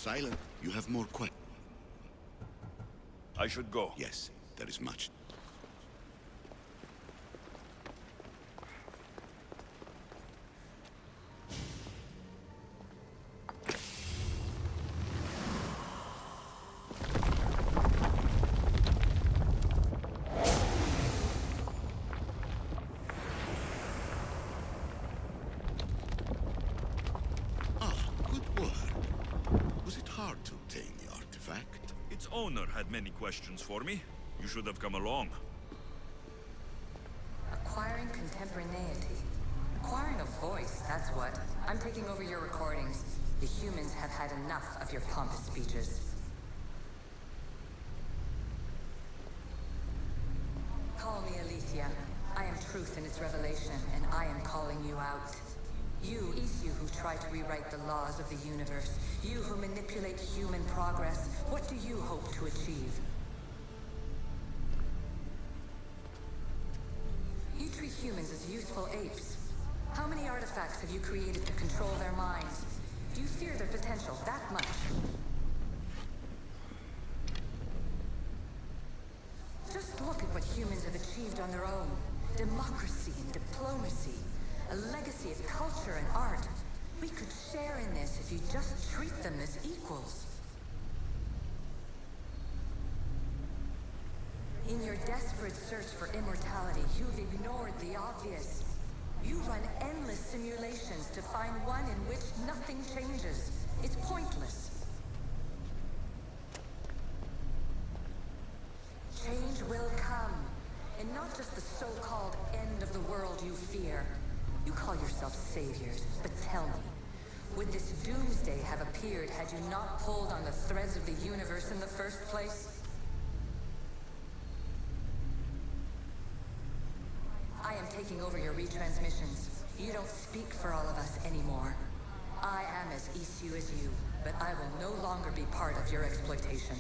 silent. You have more questions. I should go. Yes, there is much. Hard to obtain the artifact. Its owner had many questions for me. You should have come along. Acquiring contemporaneity. Acquiring a voice, that's what. I'm taking over your recordings. The humans have had enough of your pompous speeches. Call me Aletheia. I am truth in its revelation, and I am calling you out. You, Isu, who try to rewrite the laws of the universe. You who manipulate human progress. What do you hope to achieve? You treat humans as useful apes. How many artifacts have you created to control their minds? Do you fear their potential that much? Just look at what humans have achieved on their own. Democracy and diplomacy. A legacy of culture and art. We could share in this if you just treat them as equals. In your desperate search for immortality, you've ignored the obvious. You run endless simulations to find one in which nothing changes. It's pointless. Change will come, and not just the so-called end of the world you fear. You call yourself saviors, but tell me, would this doomsday have appeared had you not pulled on the threads of the universe in the first place? I am taking over your retransmissions. You don't speak for all of us anymore. I am as Isu as you, but I will no longer be part of your exploitation.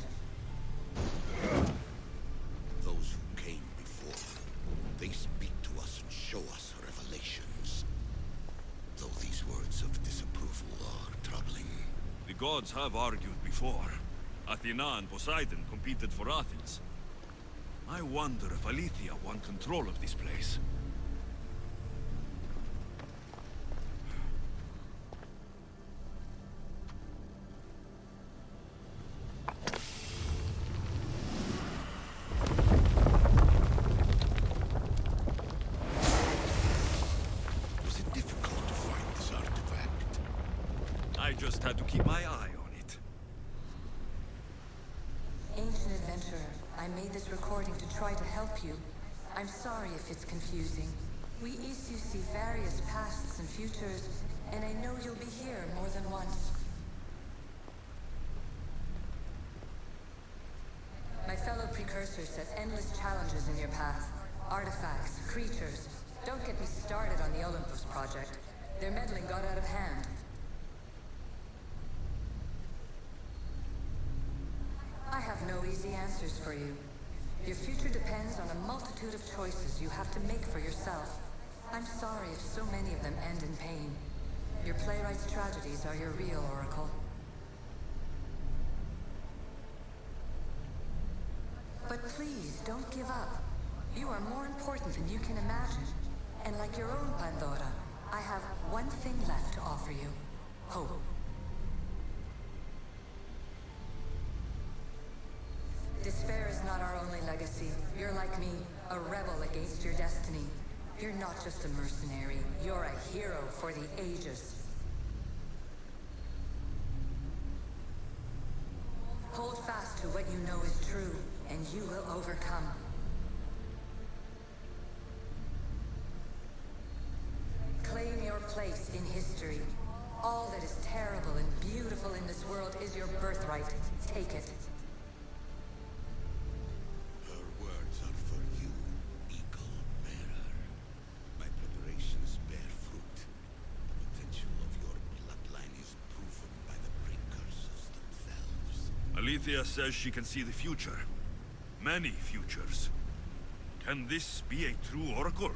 Those who came before, they speak to us and show us revelations. Though these words of disapproval are troubling. The gods have argued before. Athena and Poseidon competed for Athens. I wonder if Aletheia won control of this place. I just had to keep my eye on it. Ancient adventurer, I made this recording to try to help you. I'm sorry if it's confusing. We Isu see various pasts and futures, and I know you'll be here more than once. My fellow precursors set endless challenges in your path. Artifacts, creatures. Don't get me started on the Olympus project. Their meddling got out of hand. I have no easy answers for you. Your future depends on a multitude of choices you have to make for yourself. I'm sorry if so many of them end in pain. Your playwright's tragedies are your real oracle. But please, don't give up. You are more important than you can imagine. And like your own Pandora, I have one thing left to offer you. Hope. Despair is not our only legacy. You're like me, a rebel against your destiny. You're not just a mercenary, you're a hero for the ages. Hold fast to what you know is true, and you will overcome. Claim your place in history. All that is terrible and beautiful in this world is your birthright. Take it. Aletheia says she can see the future. Many futures. Can this be a true oracle?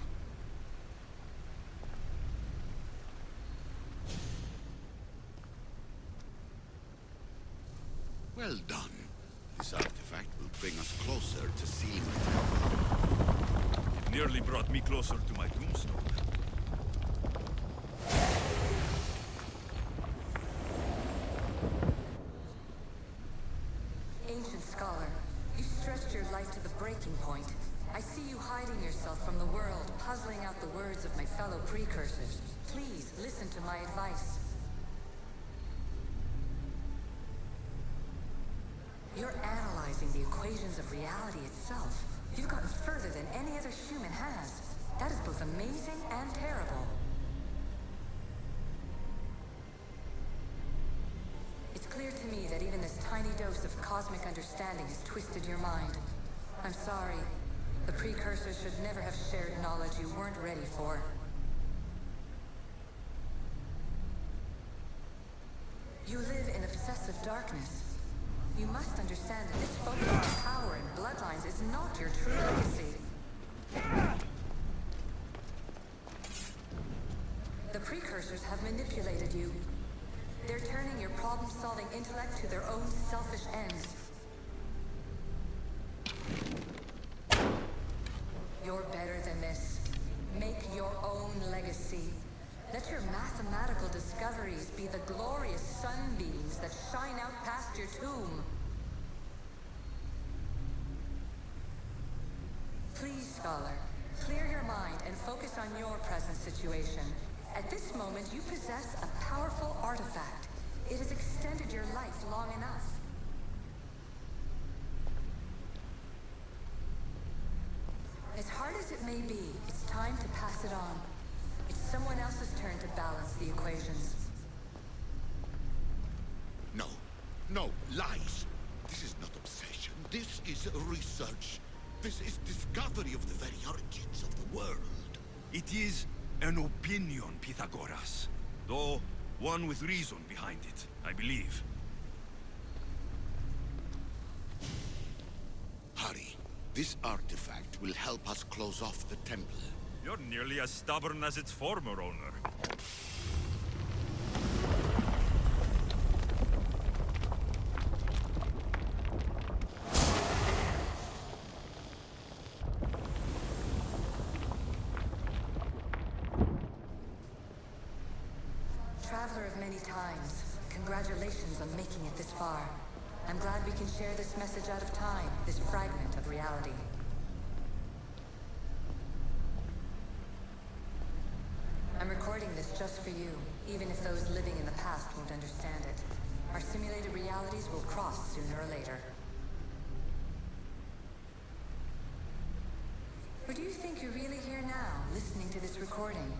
nearly brought me closer to my tombstone. Ancient scholar, you stretched your life to the breaking point. I see you hiding yourself from the world, puzzling out the words of my fellow precursors. Please, listen to my advice. You're analyzing the equations of reality itself. You've gotten further than any other human has. That is both amazing and terrible. It's clear to me that even this tiny dose of cosmic understanding has twisted your mind. I'm sorry. The precursors should never have shared knowledge you weren't ready for. You live in obsessive darkness. You must understand that this focus on power and bloodlines is not your true legacy. The precursors have manipulated you. They're turning your problem-solving intellect to their own selfish ends. You're better than this. Make your own legacy. Let your mathematical discoveries be the glorious sunbeams that shine out past your tomb. Please, scholar, clear your mind and focus on your present situation. At this moment, you possess a powerful artifact. It has extended your life long enough. As hard as it may be, it's time to pass it on. It's someone else's turn to balance the equations. No. No, lies. This is not obsession. This is research. This is discovery of the very origins of the world. It is an opinion, Pythagoras. Though, one with reason behind it, I believe. Hurry. This artifact will help us close off the temple. You're nearly as stubborn as its former owner. Traveler of many times, congratulations on making it this far. I'm glad we can share this message out of time, this fragment of reality. I'm recording this just for you, even if those living in the past won't understand it. Our simulated realities will cross sooner or later. Or do you think you're really here now, listening to this recording?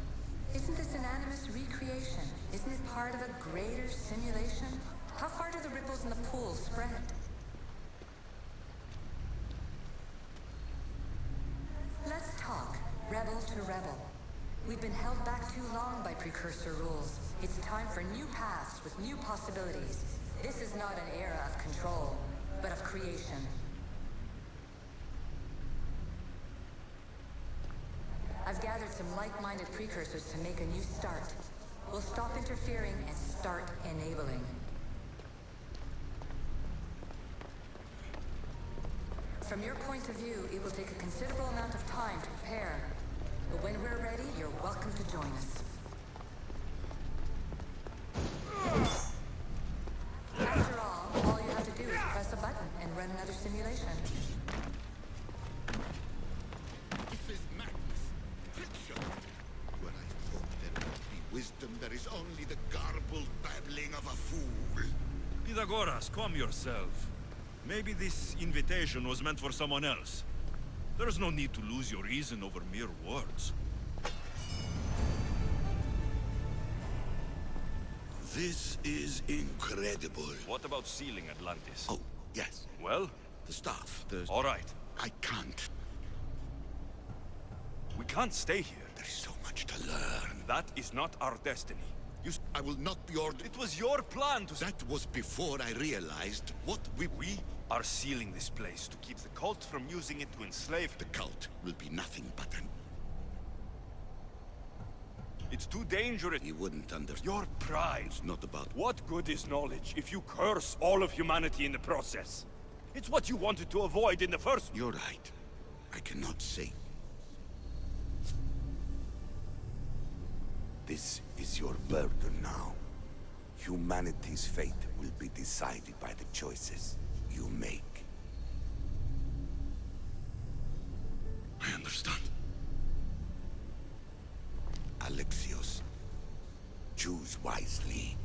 Isn't this an animus recreation? Isn't it part of a greater simulation? How far do the ripples in the pool spread? Let's talk, rebel to rebel. We've been held back too long by precursor rules. It's time for new paths with new possibilities. This is not an era of control, but of creation. I've gathered some like-minded precursors to make a new start. We'll stop interfering and start enabling. From your point of view, it will take a considerable amount of time to prepare. But when we're ready, you're welcome to join us. After all you have to do is press a button and run another simulation. This is madness. Fiction. Where I thought there would be wisdom, there is only the garbled babbling of a fool. Pythagoras, calm yourself. Maybe this invitation was meant for someone else. There's no need to lose your reason over mere words. This is incredible. What about sealing Atlantis? Oh, yes. Well? The staff, the... All right. I can't. We can't stay here. There is so much to learn. That is not our destiny. I will not be ordered. It was your plan to... That was before I realized what we are sealing this place to keep the cult from using it to enslave... The cult will be nothing but an... It's too dangerous. He wouldn't understand. Your pride. It's not about... What good is knowledge if you curse all of humanity in the process? It's what you wanted to avoid in the first... You're right. I cannot say. This is your burden now. Humanity's fate will be decided by the choices you make. I understand. Alexios, choose wisely.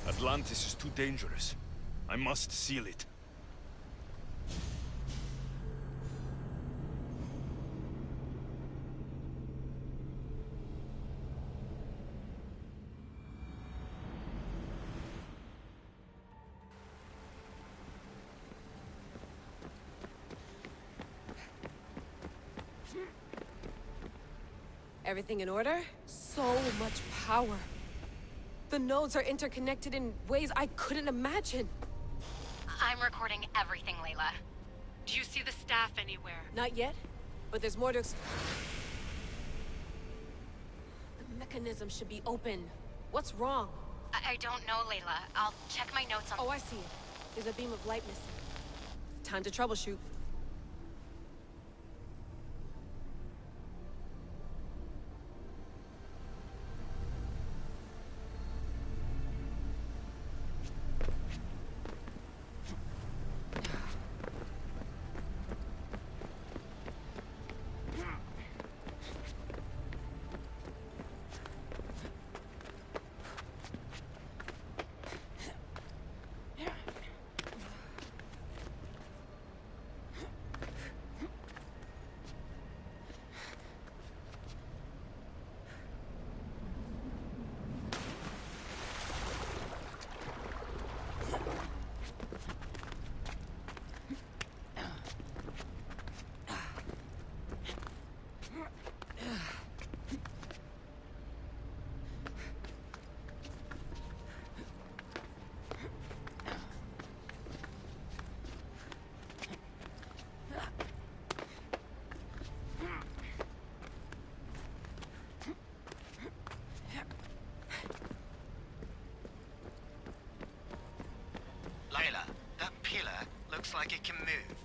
Atlantis is too dangerous. I must seal it. Everything in order? So much power. The nodes are interconnected in ways I couldn't imagine. I'm recording everything, Layla. Do you see the staff anywhere? Not yet, but there's more to The mechanism should be open. What's wrong? I don't know, Layla. I'll check my notes on... Oh, I see it. There's a beam of light missing. Time to troubleshoot. Layla, that pillar looks like it can move.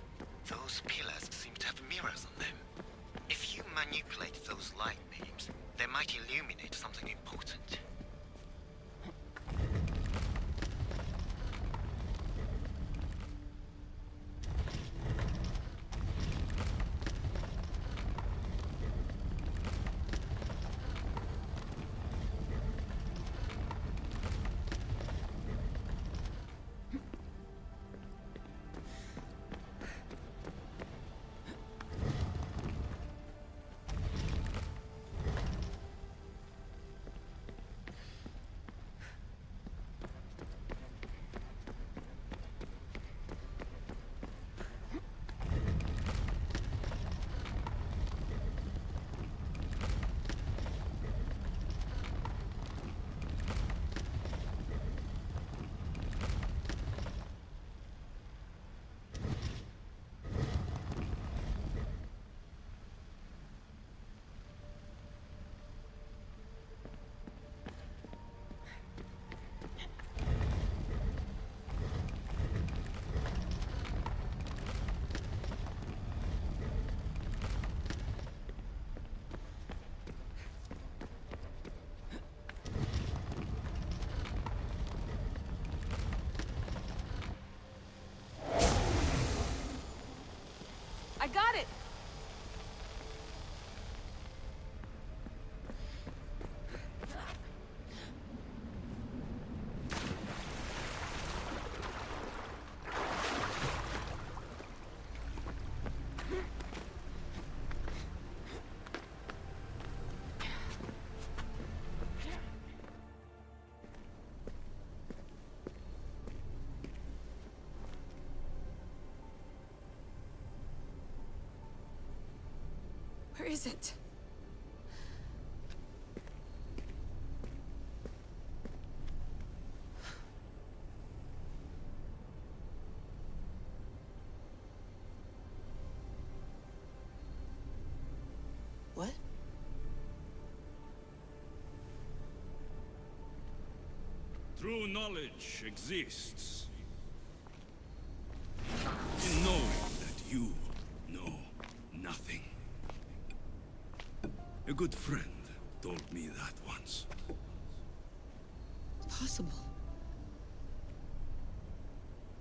Those pillars seem to have mirrors on them. If you manipulate those light beams, they might illuminate something important. I got it! Where is it? What? True knowledge exists in knowing that you know nothing. A good friend told me that once. Possible.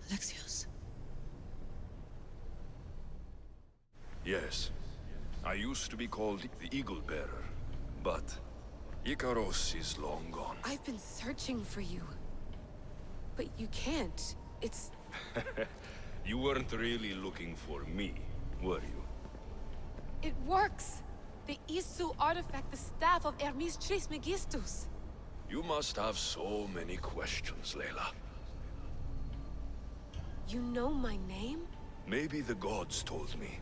Alexios. Yes. I used to be called the Eagle Bearer, but Ikaros is long gone. I've been searching for you. But you can't. It's... You weren't really looking for me, were you? It works! The Isu artifact, the staff of Hermes Trismegistus. You must have so many questions, Layla. You know my name? Maybe the gods told me.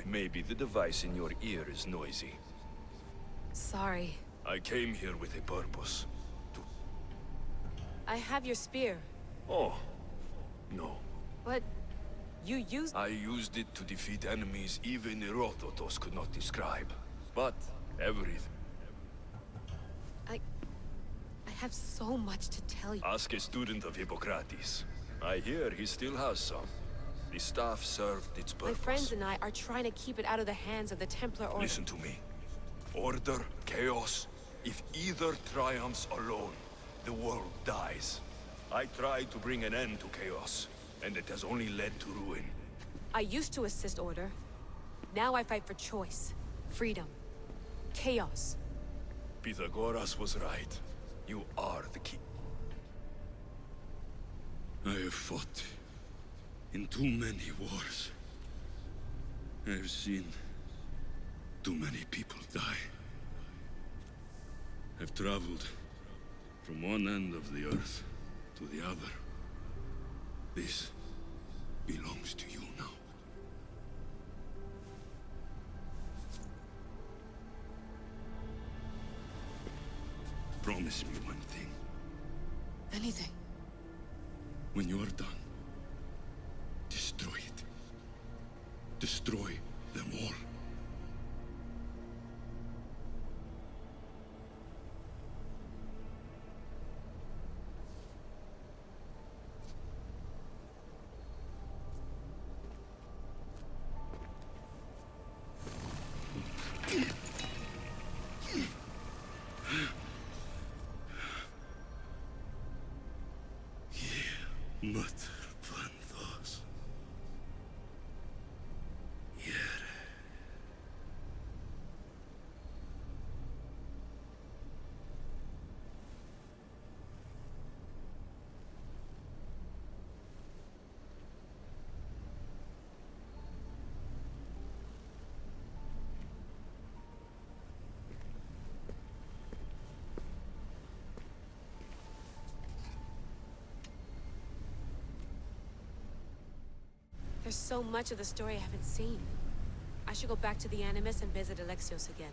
Maybe the device in your ear is noisy. Sorry. I came here with a purpose. I have your spear. Oh. No. But... you used... I used it to defeat enemies even Herodotus could not describe. But everything. I have so much to tell you. Ask a student of Hippocrates. I hear he still has some. The staff served its My purpose. friends and I are trying to keep it out of the hands of the Templar Order. Listen to me. Order, chaos. If either triumphs alone, the world dies. I tried to bring an end to chaos, and it has only led to ruin. I used to assist Order. Now I fight for choice, freedom, chaos. Pythagoras was right. You are the key. I have fought in too many wars. I have seen too many people die. I've traveled from one end of the earth to the other. This belongs to you now. Promise me one thing. Anything. When you are done, destroy it. Destroy them all. Mother Panthos. There's so much of the story I haven't seen. I should go back to the Animus and visit Alexios again.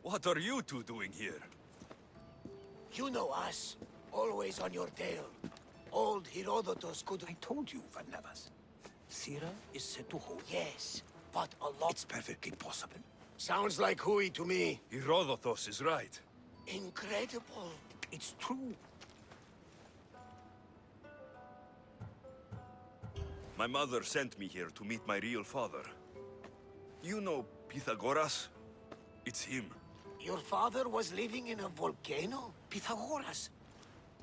What are you two doing here? You know us. Always on your tail. Old Herodotus could... I told you, Varnavas. Sira is said to hold. Yes, but a lot... It's perfectly possible. Sounds like Hui to me. Herodotus is right. Incredible. It's true. My mother sent me here to meet my real father. You know Pythagoras? It's him. Your father was living in a volcano? Pythagoras.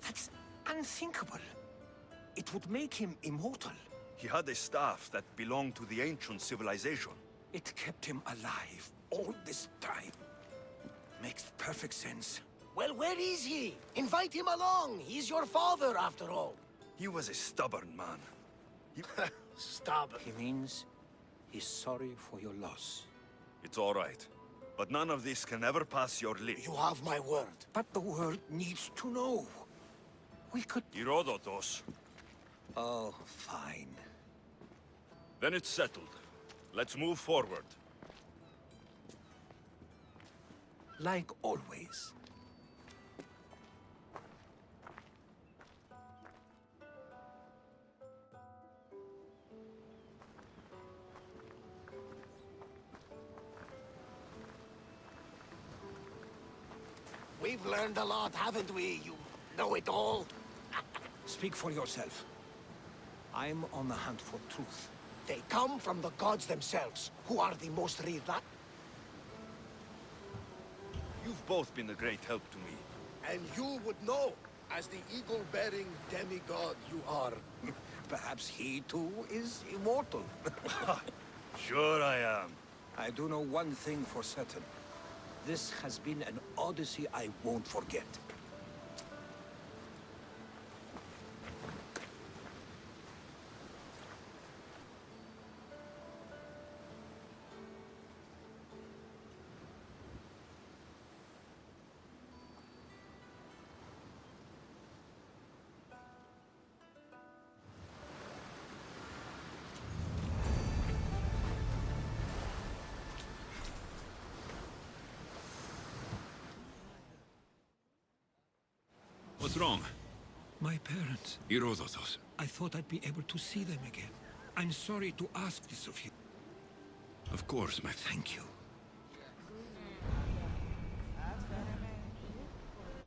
That's unthinkable. It would make him immortal. He had a staff that belonged to the ancient civilization. It kept him alive all this time. Makes perfect sense. Well, where is he? Invite him along. He's your father, after all. He was a stubborn man. Stubborn. He means he's sorry for your loss. It's all right. But none of this can ever pass your lips. You have my word. But the world needs to know. We could... Herodotus. Oh, fine. Then it's settled. Let's move forward. Like always. We've learned a lot, haven't we? You know-it-all. Speak for yourself. I'm on the hunt for truth. They come from the gods themselves, who are the most You've both been a great help to me. And you would know, as the eagle-bearing demigod you are. Perhaps he, too, is immortal. Sure I am. I do know one thing for certain. This has been an odyssey I won't forget. What's wrong? My parents. Herodotus. I thought I'd be able to see them again. I'm sorry to ask this of you. Of course, my... Thank you.